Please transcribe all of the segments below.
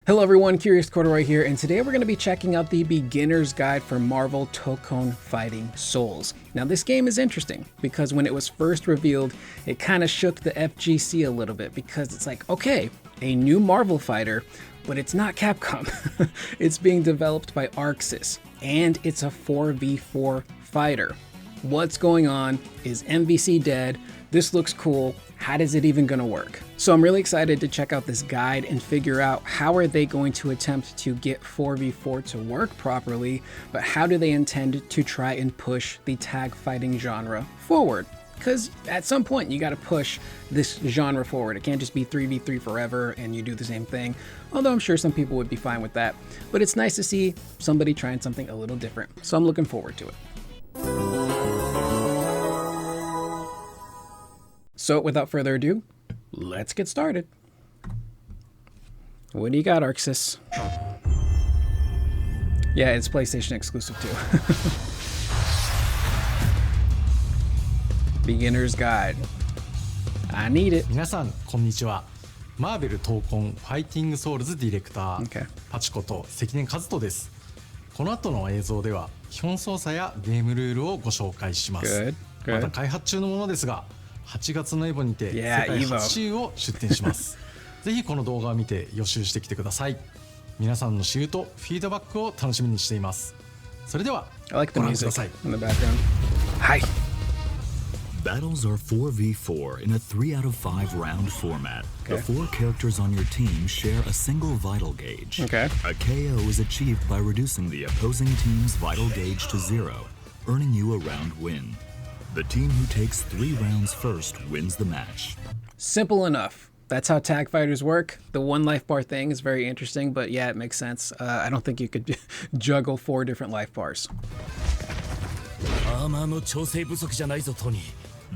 Hello everyone, Curious Corduroy here, and today we're going to be checking out the beginner's guide for Marvel Tōkon Fighting Souls. Now this game is interesting because when it was first revealed, it kind of shook the FGC a little bit because it's like, okay, a new Marvel fighter, but it's not Capcom. It's being developed by ArcSys, and it's a 4v4 fighter. What's going on? Is MVC dead? This looks cool. How does it even gonna work? So I'm really excited to check out this guide and figure out how are they going to attempt to get 4v4 to work properly, but how do they intend to try and push the tag fighting genre forward? Because at some point you gotta push this genre forward. It can't just be 3v3 forever and you do the same thing, although I'm sure some people would be fine with that. But it's nice to see somebody trying something a little different, so I'm looking forward to it. So without further ado, let's get started. What do you got, ArcSys? Yeah, it's PlayStation exclusive too. Beginner's Guide. I need it. 皆さんこんにちは。マーベル闘魂ファイティングソウルズディレクター、パチこと関根和人です。この後の映像では基本操作やゲームルールをご紹介します。また開発中のものですが、8月のエボにて世界初週を出展します。ぜひこの動画を見て予習してきてください。皆さんの習とフィードバックを楽しみにしています。それではご覧ください。はい。Battles are 4v4 in a 3 out of 5 round format. The 4 characters on your team share a single vital gauge. A KO is achieved by reducing the opposing team's vital gauge to 0, earning you a round win. The team who takes 3 rounds first wins the match. Simple enough. That's how tag fighters work. The one life bar thing is very interesting, but yeah, it makes sense. I don't think you could juggle 4 different life bars.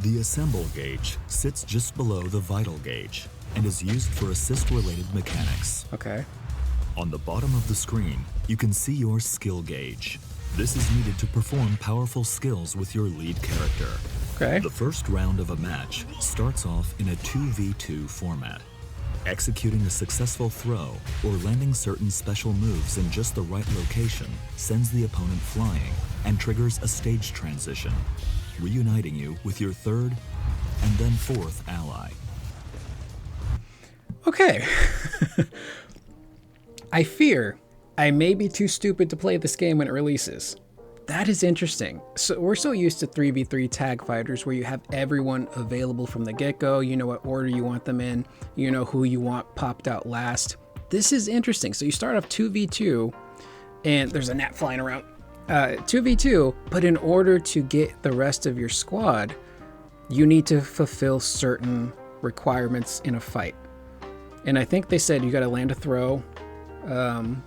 The assemble gauge sits just below the vital gauge and is used for assist-related mechanics. On the bottom of the screen, you can see your skill gauge. This is needed to perform powerful skills with your lead character. The first round of a match starts off in a 2v2 format. Executing a successful throw or landing certain special moves in just the right location sends the opponent flying and triggers a stage transition, reuniting you with your third and then fourth ally. Okay. I fear I may be too stupid to play this game when it releases. That is interesting. So we're so used to 3v3 tag fighters where you have everyone available from the get-go, you know what order you want them in, you know who you want popped out last. This is interesting. So you start off 2v2 and there's a gnat flying around. 2v2, but in order to get the rest of your squad, you need to fulfill certain requirements in a fight. And I think they said you got to land a throw,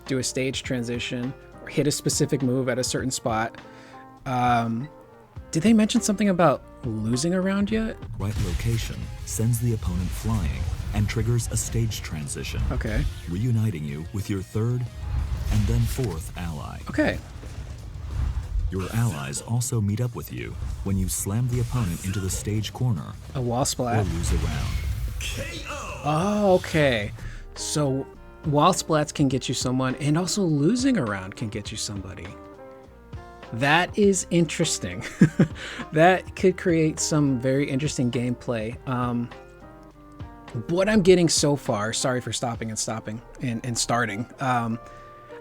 do a stage transition, or hit a specific move at a certain spot. Did they mention something about losing a round yet? Right location sends the opponent flying and triggers a stage transition. Reuniting you with your third and then fourth ally. Your allies also meet up with you when you slam the opponent into the stage corner. A wall splat. Or lose a round. Oh, okay. So wall splats can get you someone, and also losing a round can get you somebody. That is interesting. That could create some very interesting gameplay. What I'm getting so far, sorry for stopping and starting.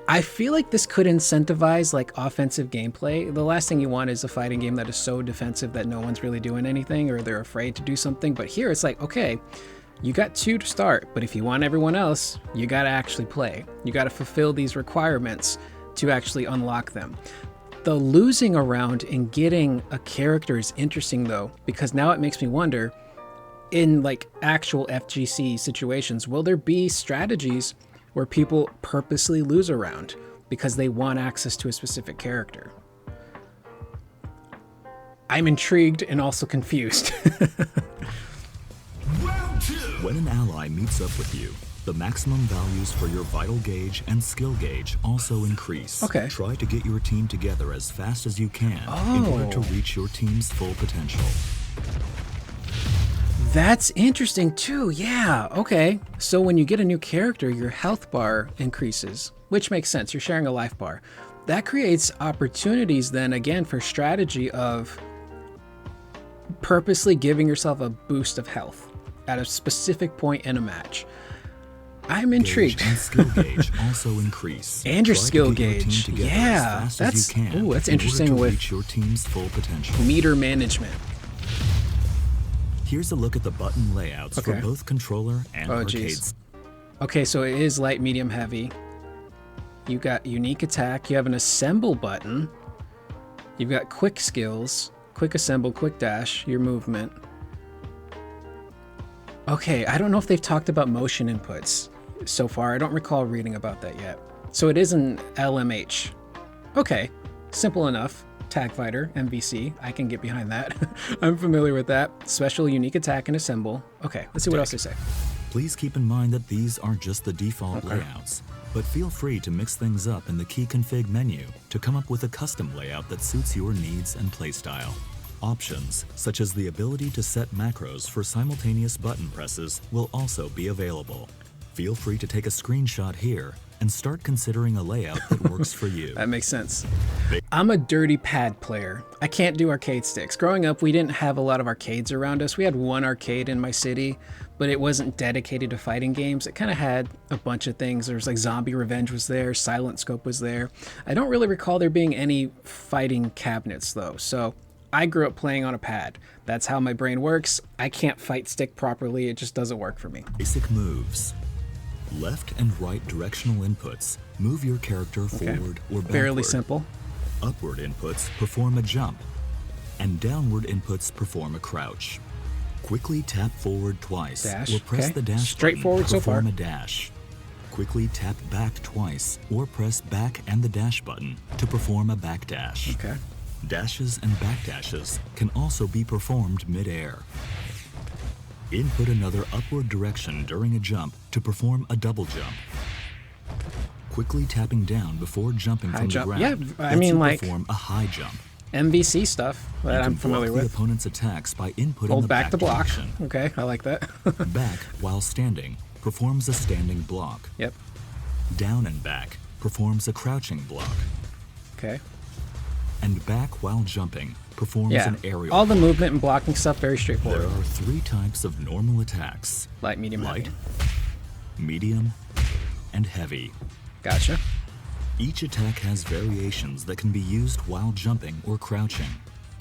I feel like this could incentivize like offensive gameplay. The last thing you want is a fighting game that is so defensive that no one's really doing anything or they're afraid to do something. But here it's like, okay, you got 2 to start, but if you want everyone else, you got to actually play. You got to fulfill these requirements to actually unlock them. The losing around and getting a character is interesting though, because now it makes me wonder, in like actual FGC situations, will there be strategies where people purposely lose a round because they want access to a specific character? I'm intrigued and also confused. When an ally meets up with you, the maximum values for your vital gauge and skill gauge also increase. Try to get your team together as fast as you can in order to reach your team's full potential. That's interesting too. Yeah, okay. So when you get a new character, your health bar increases, which makes sense. You're sharing a life bar. That creates opportunities then again for strategy of purposely giving yourself a boost of health at a specific point in a match. I'm intrigued. Gauge and skill gauge also increase. And your Try to skill get your team gauge. together Yeah, as fast as you can that's in interesting order to with reach your team's full potential. meter management. Here's a look at the button layouts for both controller and arcades. Okay, so it is light, medium, heavy. You got unique attack. You have an assemble button. You've got quick skills, quick assemble, quick dash, your movement. Okay, I don't know if they've talked about motion inputs so far. I don't recall reading about that yet. So it is an LMH. Okay, simple enough. Tag fighter, MVC. I can get behind that. I'm familiar with that. Special, unique attack, and assemble. Okay, let's see what else they say. Please keep in mind that these are just the default layouts, but feel free to mix things up in the key config menu to come up with a custom layout that suits your needs and playstyle. Options, such as the ability to set macros for simultaneous button presses, will also be available. Feel free to take a screenshot here and start considering a layout that works for you. That makes sense. I'm a dirty pad player. I can't do arcade sticks. Growing up, we didn't have a lot of arcades around us. We had one arcade in my city, but it wasn't dedicated to fighting games. It kind of had a bunch of things. There was like Zombie Revenge was there, Silent Scope was there. I don't really recall there being any fighting cabinets though, so I grew up playing on a pad. That's how my brain works. I can't fight stick properly. It just doesn't work for me. Basic moves. Left and right directional inputs move your character forward or backward. Fairly simple. Upward inputs perform a jump, and downward inputs perform a crouch. Quickly tap forward twice Dash. or press the dash Straightforward button to so far. perform a dash. Quickly tap back twice or press back and the dash button to perform a back dash. Okay. Dashes and backdashes can also be performed mid-air. Input another upward direction during a jump to perform a double jump. Quickly tapping down before jumping High from jump. the ground Yeah, I mean, like perform a high jump. MVC stuff that I'm familiar block with. the opponent's attacks by inputting Hold the back to block. direction. Okay, I like that. Back while standing performs a standing block. Yep. Down and back performs a crouching block. Okay. And back while jumping performs Yeah. an aerial All the block. movement and blocking stuff very straightforward. There are 3 types of normal attacks: Light, medium, light, heavy. medium, and heavy. Gotcha. Each attack has variations that can be used while jumping or crouching.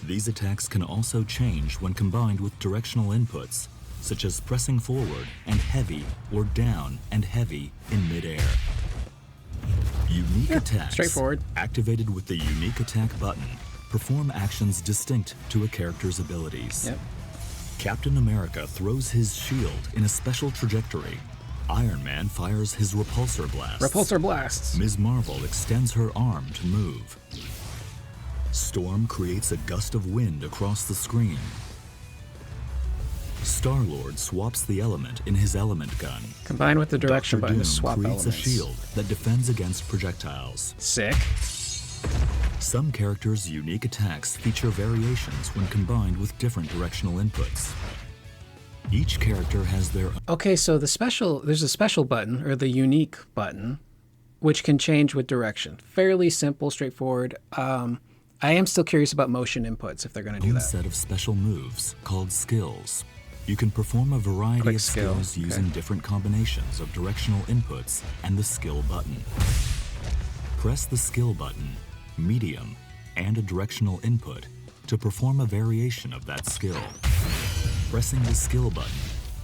These attacks can also change when combined with directional inputs, such as pressing forward and heavy or down and heavy in midair. Unique attacks, straightforward. activated with the unique attack button, perform actions distinct to a character's abilities. Yep. Captain America throws his shield in a special trajectory. Iron Man fires his repulsor blast. Repulsor blasts. Ms. Marvel extends her arm to move. Storm creates a gust of wind across the screen. Star-Lord swaps the element in his element gun. Combined with the direction Dr. button Doom to swap creates elements. a shield that defends against projectiles. Sick. Some characters' unique attacks feature variations when combined with different directional inputs. Each character has their own. Okay, so there's a special button, or the unique button, which can change with direction. Fairly simple, straightforward. I am still curious about motion inputs if they're going to do that. set of special moves called skills. You can perform a variety Quick of skill, skills using different combinations of directional inputs and the skill button. Press the skill button, medium, and a directional input to perform a variation of that skill. Pressing the skill button,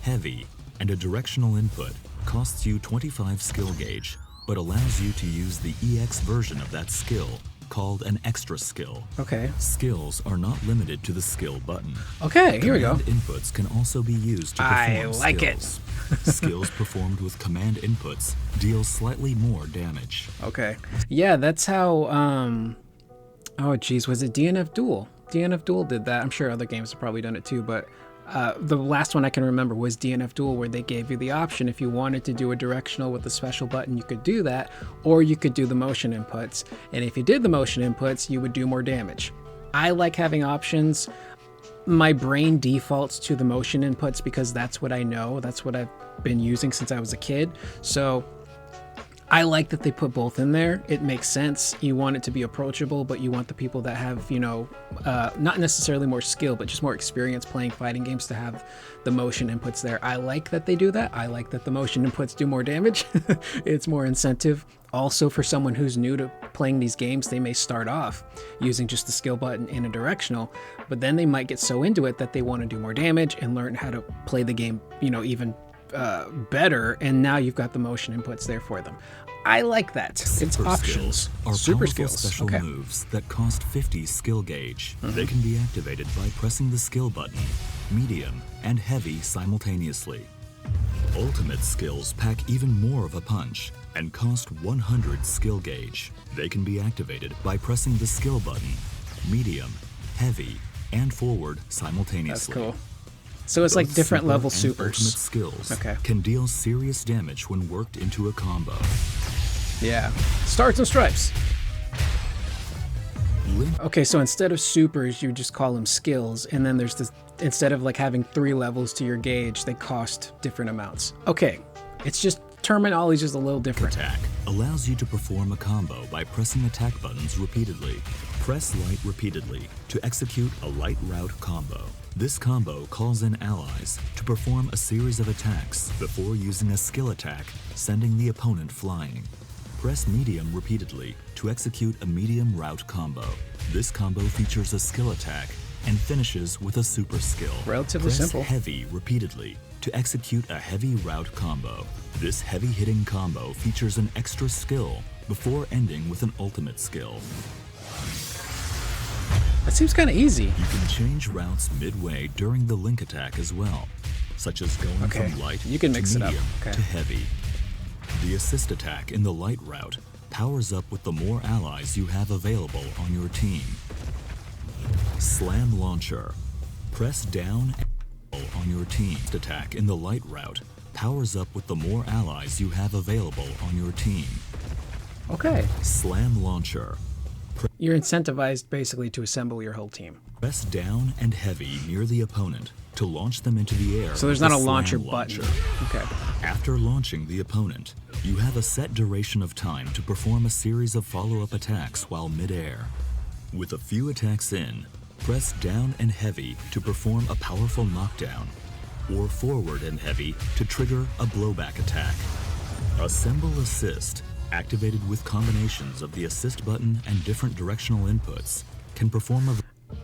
heavy, and a directional input costs you 25 skill gauge, but allows you to use the EX version of that skill, called an extra skill. Okay. Skills are not limited to the skill button. Okay, here we go. Command inputs can also be used to I perform like it. skills. Skills performed with command inputs deal slightly more damage. Okay. Yeah, that's how, oh geez, was it DNF Duel? DNF Duel did that. I'm sure other games have probably done it too, but the last one I can remember was DNF Duel, where they gave you the option if you wanted to do a directional with a special button, you could do that, or you could do the motion inputs. And if you did the motion inputs, you would do more damage. I like having options. my brain defaults to the motion inputs because that's what I know. That's what I've been using since I was a kid. So I like that they put both in there. It makes sense. You want it to be approachable, but you want the people that have, you know, not necessarily more skill, but just more experience playing fighting games to have the motion inputs there. I like that they do that. I like that the motion inputs do more damage. It's more incentive. Also, for someone who's new to playing these games, they may start off using just the skill button in a directional, but then they might get so into it that they want to do more damage and learn how to play the game, you know, even better, and now you've got the motion inputs there for them. I like that. It's options. Are Super powerful skills. special Okay. moves that cost 50 skill gauge. They can be activated by pressing the skill button, medium, and heavy simultaneously. Ultimate skills pack even more of a punch and cost 100 skill gauge. They can be activated by pressing the skill button, medium, heavy, and forward simultaneously. That's cool. So it's Both like different super level and supers. Ultimate skills Okay. can deal serious damage when worked into a combo. Yeah. Stars and stripes. Okay, so instead of supers, you just call them skills, and then there's this, instead of like having 3 levels to your gauge, they cost different amounts. Okay, it's just terminology is a little different. Attack allows you to perform a combo by pressing attack buttons repeatedly. Press light repeatedly to execute a light route combo. This combo calls in allies to perform a series of attacks before using a skill attack, sending the opponent flying. Press medium repeatedly to execute a medium route combo. This combo features a skill attack and finishes with a super skill. Relatively simple. Press heavy repeatedly to execute a heavy route combo. This heavy hitting combo features an extra skill before ending with an ultimate skill. That seems kind of easy. You can change routes midway during the link attack as well, such as going from light You can mix to it up. medium Okay. to heavy. The assist attack in the light route powers up with the more allies you have available on your team. Slam launcher. Press down and on your team. Attack in the light route powers up with the more allies you have available on your team. Okay. Slam launcher. You're incentivized basically to assemble your whole team. Press down and heavy near the opponent to launch them into the air. So there's with not the a launcher slam button. Okay. After launching the opponent, you have a set duration of time to perform a series of follow-up attacks while mid-air. With a few attacks in, press down and heavy to perform a powerful knockdown, or forward and heavy to trigger a blowback attack. Assemble assist, activated with combinations of the assist button and different directional inputs, can perform a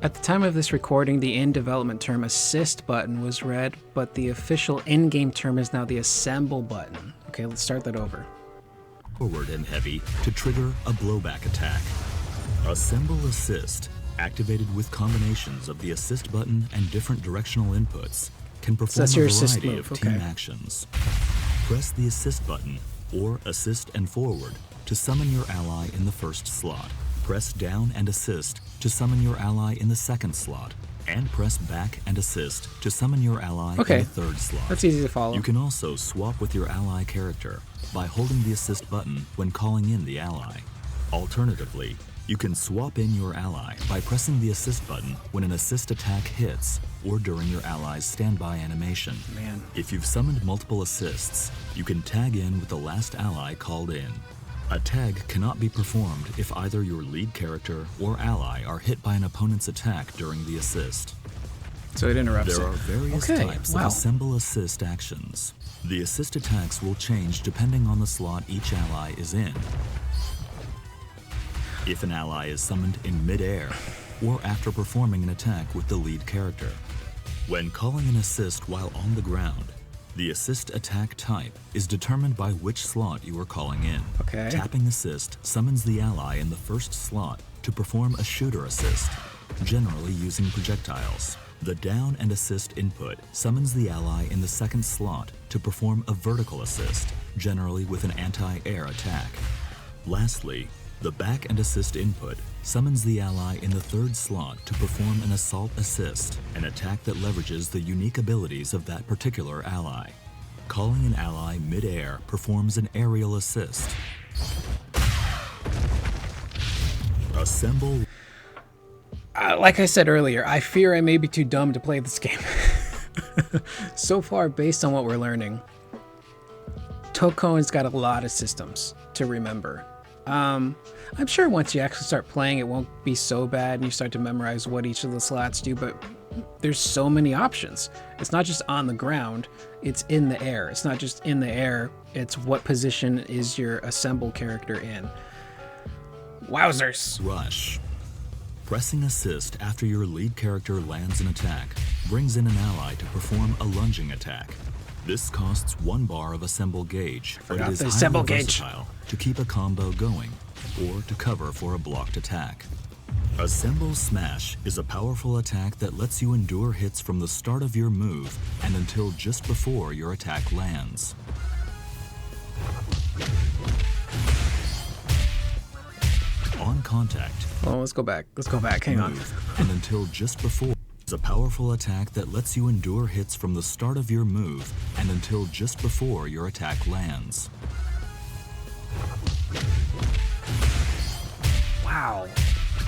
At the time of this recording, the in-development term assist button was red, but the official in-game term is now the assemble button. Okay, let's start that over. forward and heavy to trigger a blowback attack. Assemble assist, activated with combinations of the assist button and different directional inputs, can perform that's a your assist variety move, of team okay. actions. Press the assist button, or assist and forward, to summon your ally in the first slot. Press down and assist to summon your ally in the second slot, and press back and assist to summon your ally in the third slot. That's easy to follow. You can also swap with your ally character by holding the assist button when calling in the ally. Alternatively, you can swap in your ally by pressing the assist button when an assist attack hits or during your ally's standby animation. Man. If you've summoned multiple assists, you can tag in with the last ally called in. A tag cannot be performed if either your lead character or ally are hit by an opponent's attack during the assist. So it interrupts There it. are various types of assemble assist actions. The assist attacks will change depending on the slot each ally is in. If an ally is summoned in mid-air, or after performing an attack with the lead character. When calling an assist while on the ground, the assist attack type is determined by which slot you are calling in. Okay. Tapping assist summons the ally in the first slot to perform a shooter assist, generally using projectiles. The down and assist input summons the ally in the second slot to perform a vertical assist, generally with an anti-air attack. Lastly, the back and assist input summons the ally in the third slot to perform an assault assist, an attack that leverages the unique abilities of that particular ally. Calling an ally mid-air performs an aerial assist. Like I said earlier, I fear I may be too dumb to play this game. So far, based on what we're learning, Tōkon's got a lot of systems to remember. I'm sure once you actually start playing, it won't be so bad and you start to memorize what each of the slots do, but there's so many options. It's not just on the ground, it's in the air. It's not just in the air, it's what position is your assemble character in. Wowzers. Rush. Pressing assist after your lead character lands an attack brings in an ally to perform a lunging attack. This costs 1 bar of assemble gauge, but it is highly versatile to keep a combo going or to cover for a blocked attack. Assemble Smash is a powerful attack that lets you endure hits from the start of your move and until just before your attack lands. On contact. Oh, let's go back. Hang on. And until just before is a powerful attack that lets you endure hits from the start of your move and until just before your attack lands. Wow.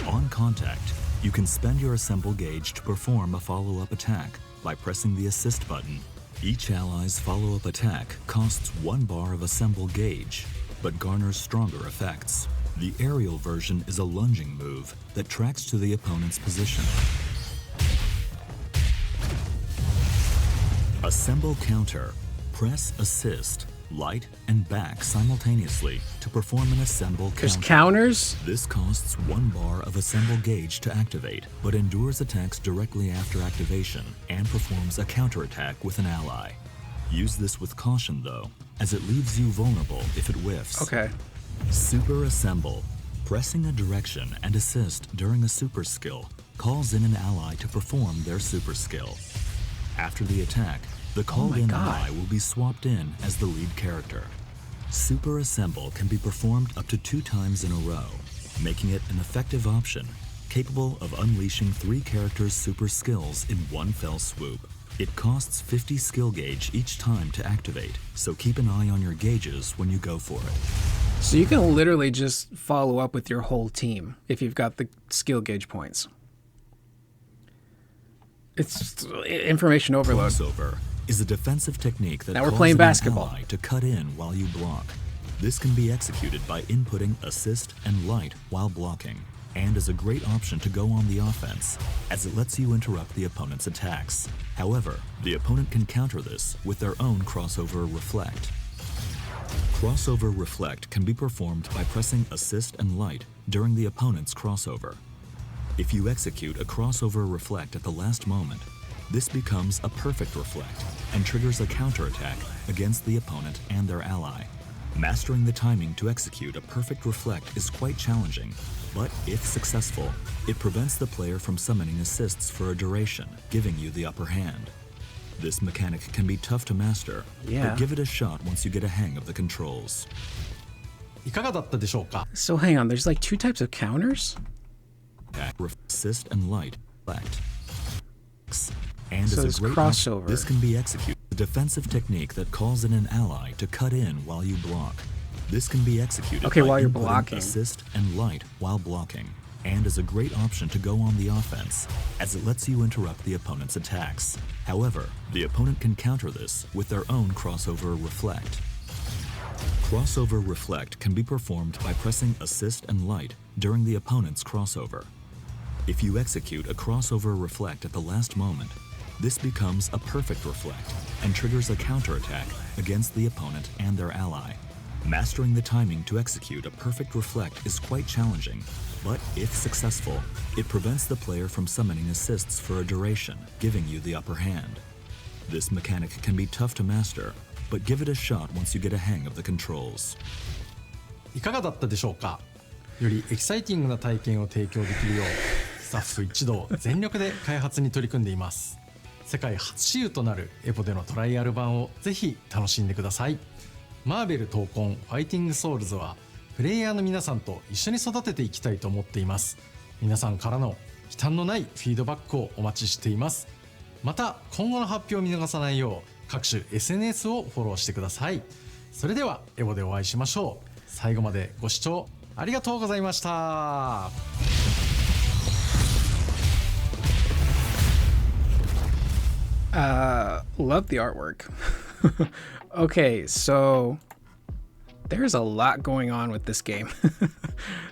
On contact, you can spend your assemble gauge to perform a follow-up attack by pressing the assist button. Each ally's follow-up attack costs 1 bar of assemble gauge, but garners stronger effects. The aerial version is a lunging move that tracks to the opponent's position. Assemble counter. Press assist, light, and back simultaneously to perform an assemble counter. There's counters? This costs 1 bar of assemble gauge to activate, but endures attacks directly after activation and performs a counterattack with an ally. Use this with caution though, as it leaves you vulnerable if it whiffs. Okay. Super Assemble. Pressing a direction and assist during a super skill calls in an ally to perform their super skill. After the attack, the called-in ally will be swapped in as the lead character. Super Assemble can be performed up to 2 times in a row, making it an effective option, capable of unleashing 3 characters' super skills in one fell swoop. It costs 50 skill gauge each time to activate, so keep an eye on your gauges when you go for it. So you can literally just follow up with your whole team if you've got the skill gauge points. It's information overload. Crossover is a defensive technique that now we're calls playing an basketball ally to cut in while you block. This can be executed by inputting assist and light while blocking, and is a great option to go on the offense, as it lets you interrupt the opponent's attacks. However, the opponent can counter this with their own crossover reflect. Crossover reflect can be performed by pressing assist and light during the opponent's crossover. If you execute a crossover reflect at the last moment, this becomes a perfect reflect and triggers a counterattack against the opponent and their ally. Mastering the timing to execute a perfect reflect is quite challenging, but if successful, it prevents the player from summoning assists for a duration, giving you the upper hand. This mechanic can be tough to master, but give it a shot once you get a hang of the controls. いかがだったでしょうか? So hang on, there's like 2 types of counters? Assist and light reflect. And so as a great crossover. This can be executed. A defensive technique that calls in an ally to cut in while you block. This can be executed by while you're inputting blocking. Assist and light while blocking, and is a great option to go on the offense, as it lets you interrupt the opponent's attacks. However, the opponent can counter this with their own crossover reflect. Crossover reflect can be performed by pressing assist and light during the opponent's crossover. If you execute a crossover reflect at the last moment, this becomes a perfect reflect and triggers a counterattack against the opponent and their ally. Mastering the timing to execute a perfect reflect is quite challenging, but if successful, it prevents the player from summoning assists for a duration, giving you the upper hand. This mechanic can be tough to master, but give it a shot once you get a hang of the controls. いかがだったでしょうか? よりエキサイティングな体験を提供できるようスタッフ一同全力で開発に取り組んでいます。世界初私有となるエボでのトライアル版をぜひ楽しんでください。マーベル闘魂ファイティングソウルズはプレイヤーの皆さんと一緒に育てていきたいと思っています。皆さんからの忌憚のないフィードバックをお待ちしています。また今後の発表を見逃さないよう各種 SNS をフォローしてください。それではエボでお会いしましょう。最後までご視聴ありがとうございました。Love the artwork. Okay, so there's a lot going on with this game.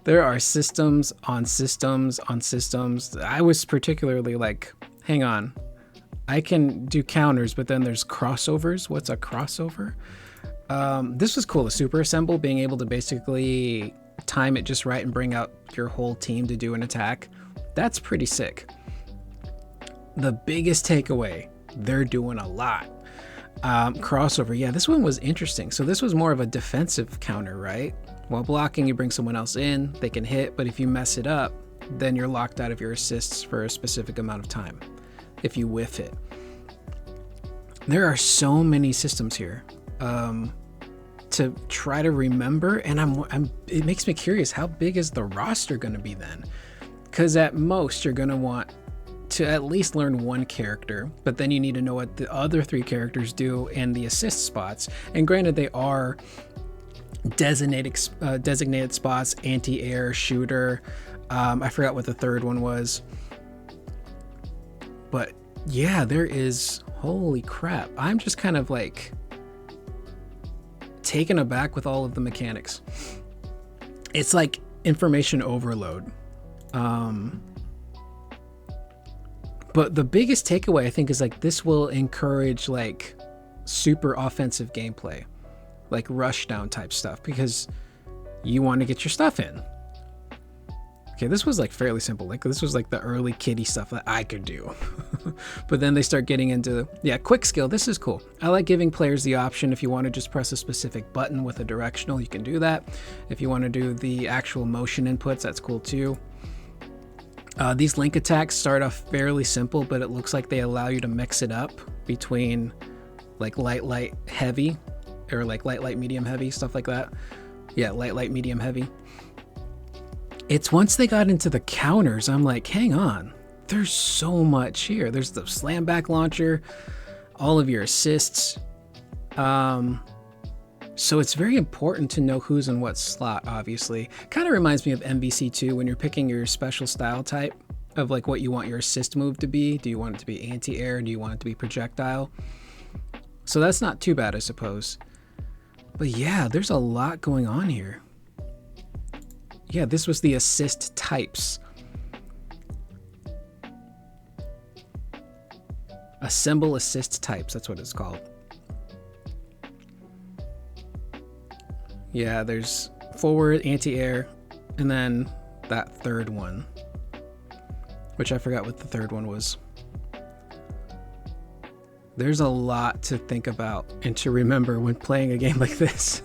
There are systems on systems on systems. I was particularly like, hang on, I can do counters, but then there's crossovers. What's a crossover? This was cool. The super assemble, being able to basically time it just right and bring out your whole team to do an attack. That's pretty sick. The biggest takeaway, they're doing a lot. Crossover, yeah, this one was interesting. So this was more of a defensive counter, right? While blocking, you bring someone else in, they can hit, but if you mess it up, then you're locked out of your assists for a specific amount of time if you whiff it. There are so many systems here to try to remember, and it makes me curious, how big is the roster going to be then? Because at most you're going to want to at least learn one character, but then you need to know what the other 3 characters do in the assist spots. And granted, they are designated spots: anti-air, shooter. I forgot what the third one was, but yeah, there is, holy crap. I'm just kind of like taken aback with all of the mechanics. It's like information overload. But the biggest takeaway, I think, is like this will encourage like super offensive gameplay, like rush down type stuff, because you want to get your stuff in. Okay, this was like fairly simple. Like this was like the early kiddie stuff that I could do. But then they start getting into, yeah, quick skill. This is cool. I like giving players the option. If you want to just press a specific button with a directional, you can do that. If you want to do the actual motion inputs, that's cool too. These link attacks start off fairly simple, but it looks like they allow you to mix it up between like light, heavy, or like light, medium, heavy, stuff like that. Yeah, light, medium, heavy. It's once they got into the counters, I'm like, hang on, there's so much here. There's the slam back launcher, all of your assists. So it's very important to know who's in what slot, obviously. Kind of reminds me of MVC2 when you're picking your special style type of like what you want your assist move to be. Do you want it to be anti-air? Do you want it to be projectile? So that's not too bad, I suppose. But yeah, there's a lot going on here. Yeah, this was the assist types. Assemble assist types, that's what it's called. Yeah, there's forward, anti-air, and then that third one, which I forgot what the third one was. There's a lot to think about and to remember when playing a game like this.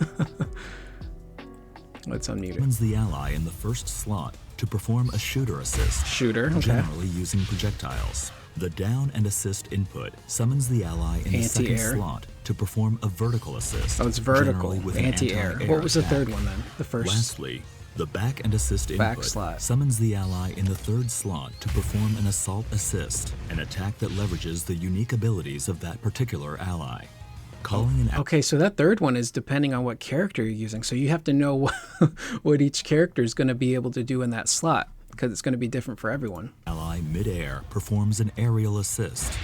Let's unmute it. Summons the ally in the first slot to perform a shooter assist. Shooter, okay. Generally using projectiles. The down and assist input summons the ally in the second slot to perform a vertical assist. Oh, it's vertical, anti-air. What was the third one then? The first? Lastly, the back and assist input summons the ally in the third slot to perform an assault assist, an attack that leverages the unique abilities of that particular ally. Okay, so that third one is depending on what character you're using. So you have to know what each character is going to be able to do in that slot, because it's going to be different for everyone. Ally mid-air performs an aerial assist.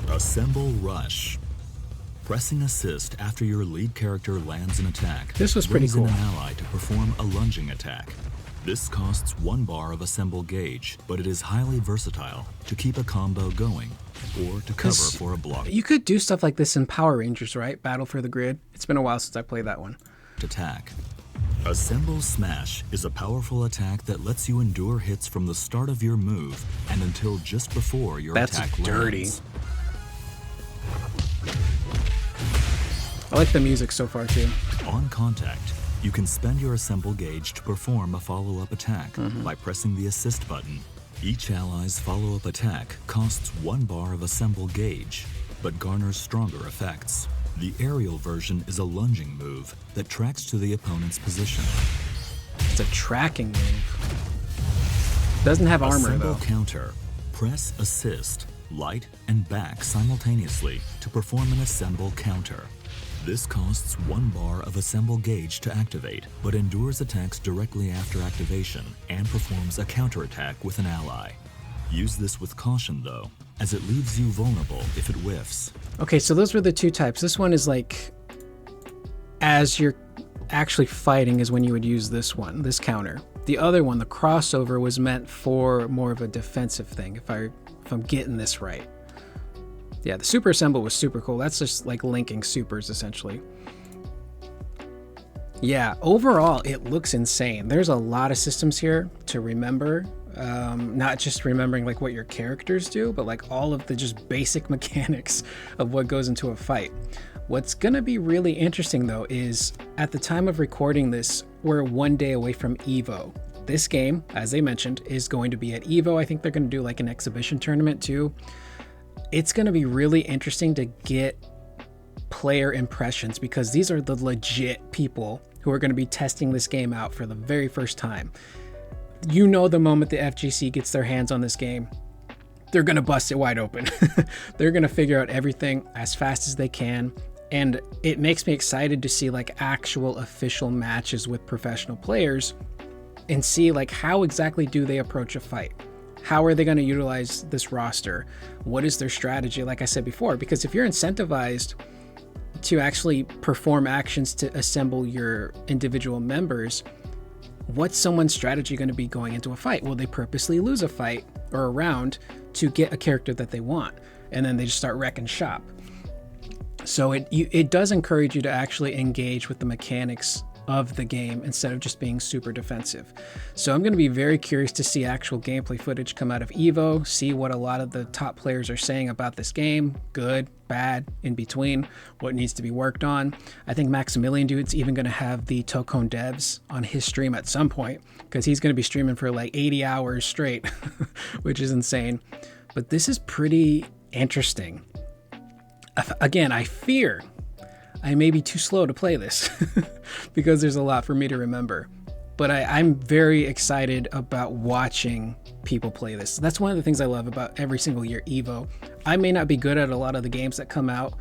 Assemble rush. Pressing assist after your lead character lands an attack. This was pretty cool. Brings in an ally to perform a lunging attack. This costs 1 bar of assemble gauge, but it is highly versatile to keep a combo going or to cover for a block. You could do stuff like this in Power Rangers, right? Battle for the Grid. It's been a while since I played that one. Attack. Assemble Smash is a powerful attack that lets you endure hits from the start of your move and until just before your attack dirty. lands. I like the music so far too. On contact, you can spend your assemble gauge to perform a follow-up attack by pressing the assist button. Each ally's follow-up attack costs 1 bar of assemble gauge, but garners stronger effects. The aerial version is a lunging move that tracks to the opponent's position. It's a tracking move. Doesn't have armor Assemble though. Counter. Press assist, light, and back simultaneously to perform an assemble counter. This costs 1 bar of assemble gauge to activate, but endures attacks directly after activation and performs a counterattack with an ally. Use this with caution though, as it leaves you vulnerable if it whiffs. Okay, so those were the two types. This one is like, as you're actually fighting is when you would use this one, this counter. The other one, the crossover, was meant for more of a defensive thing, if I'm getting this right. Yeah, the super assemble was super cool. That's just like linking supers essentially. Yeah, overall it looks insane. There's a lot of systems here to remember. Not just remembering like what your characters do, but like all of the just basic mechanics of what goes into a fight. What's gonna be really interesting though is at the time of recording this, we're 1 day away from EVO. This game, as they mentioned, is going to be at EVO. I think they're gonna do like an exhibition tournament too. It's gonna be really interesting to get player impressions because these are the legit people who are gonna be testing this game out for the very first time. You know, the moment the FGC gets their hands on this game, they're gonna bust it wide open. They're gonna figure out everything as fast as they can. And it makes me excited to see like actual official matches with professional players and see like how exactly do they approach a fight? How are they gonna utilize this roster? What is their strategy? Like I said before, because if you're incentivized to actually perform actions to assemble your individual members, what's someone's strategy going to be going into a fight? Will they purposely lose a fight or a round to get a character that they want, and then they just start wrecking shop? So it does encourage you to actually engage with the mechanics of the game instead of just being super defensive. So I'm going to be very curious to see actual gameplay footage come out of EVO, see what a lot of the top players are saying about this game, good, bad, in between, what needs to be worked on. I think Maximilian Dude's even going to have the Tōkon devs on his stream at some point because he's going to be streaming for like 80 hours straight, which is insane. But this is pretty interesting. Again, I fear I may be too slow to play this because there's a lot for me to remember. But I'm very excited about watching people play this. That's one of the things I love about every single year EVO. I may not be good at a lot of the games that come out,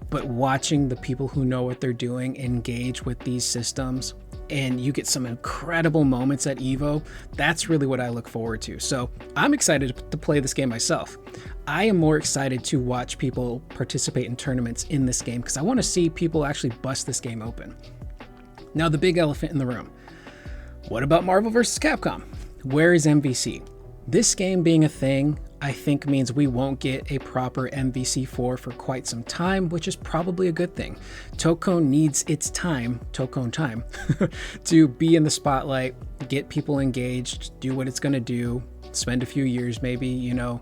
but watching the people who know what they're doing engage with these systems, and you get some incredible moments at EVO, that's really what I look forward to. So I'm excited to play this game myself. I am more excited to watch people participate in tournaments in this game because I want to see people actually bust this game open. Now, the big elephant in the room. What about Marvel Vs. Capcom? Where is MVC? This game being a thing, I think means we won't get a proper MVC4 for quite some time, which is probably a good thing. Tōkon needs its time, Tōkon time, to be in the spotlight, get people engaged, do what it's going to do, spend a few years maybe, you know,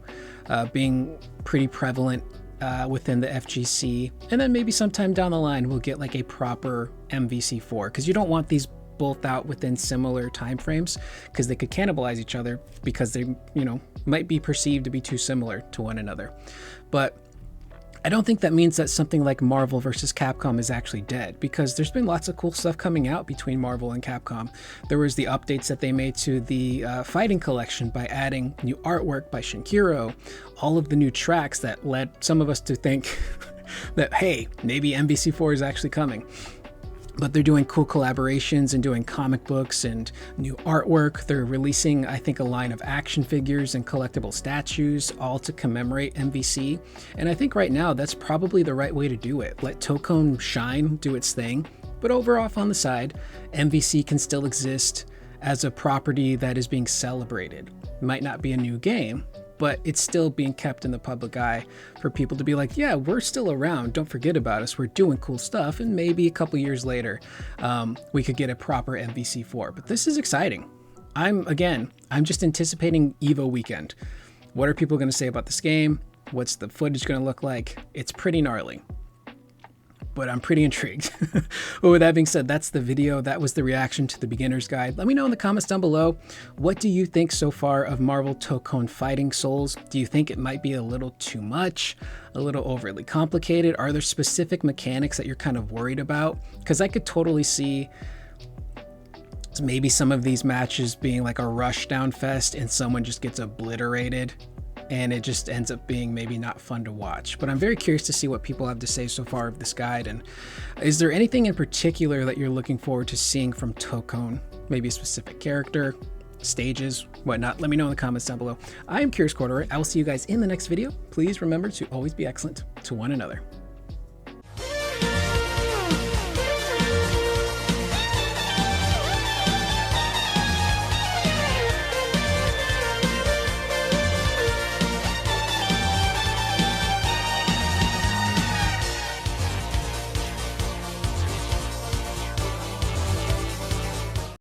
being pretty prevalent within the FGC, and then maybe sometime down the line we'll get like a proper MVC4 because you don't want these both out within similar time frames because they could cannibalize each other because they, you know, might be perceived to be too similar to one another. But I don't think that means that something like Marvel vs. Capcom is actually dead because there's been lots of cool stuff coming out between Marvel and Capcom. There was the updates that they made to the fighting collection by adding new artwork by Shinkiro, all of the new tracks that led some of us to think that, hey, maybe MVC4 is actually coming. But they're doing cool collaborations and doing comic books and new artwork. They're releasing, I think, a line of action figures and collectible statues, all to commemorate MVC. And I think right now that's probably the right way to do it. Let Tōkon shine, do its thing, but over off on the side, MVC can still exist as a property that is being celebrated. It might not be a new game, but it's still being kept in the public eye for people to be like, yeah, we're still around. Don't forget about us. We're doing cool stuff. And maybe a couple years later, we could get a proper MVC4. But this is exciting. I'm just anticipating EVO weekend. What are people going to say about this game? What's the footage going to look like? It's pretty gnarly, but I'm pretty intrigued. But with that being said, that's the video. That was the reaction to the beginner's guide. Let me know in the comments down below, what do you think so far of Marvel Tōkon Fighting Souls? Do you think it might be a little too much, a little overly complicated? Are there specific mechanics that you're kind of worried about? Because I could totally see maybe some of these matches being like a rushdown fest and someone just gets obliterated and it just ends up being maybe not fun to watch. But I'm very curious to see what people have to say so far of this guide. And is there anything in particular that you're looking forward to seeing from Tōkon? Maybe a specific character, stages, whatnot, let me know in the comments down below. I am Curious Corduroy. I will see you guys in the next video. Please remember to always be excellent to one another.